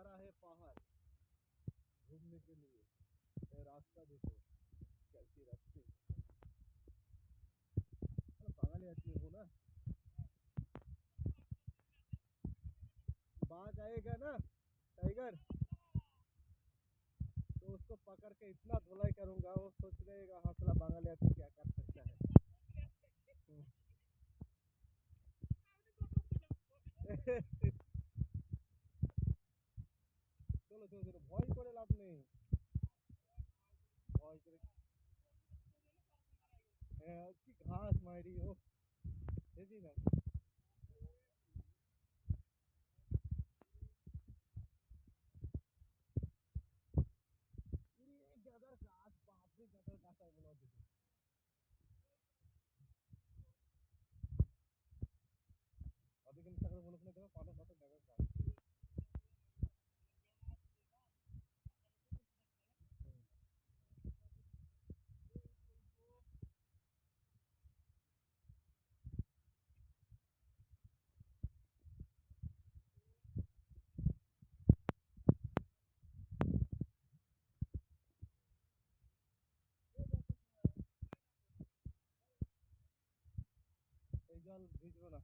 नज़ारा है पहाड़ घूमने के लिए। ये रास्ता देखो कैसी रास्ते। पागल आदमी हो ना। बाघ आएगा ना टाइगर, तो उसको पकड़ के इतना धुलाई करूंगा वो सोच रहेगा हौसला बांगल आदमी क्या कर सकता है। চলো চলো চলো, ভয় করে লাভ নেই। ভয় করে কি ঘাস মারি ও দেখি না। গাদার গাছ, বাপরে গাদার গাছ এগুলো দেখি। ଅଧିକ ନିଶା করে বলুক না দেখো কত কত গাদার গাছ। এই জল ভিজবো না।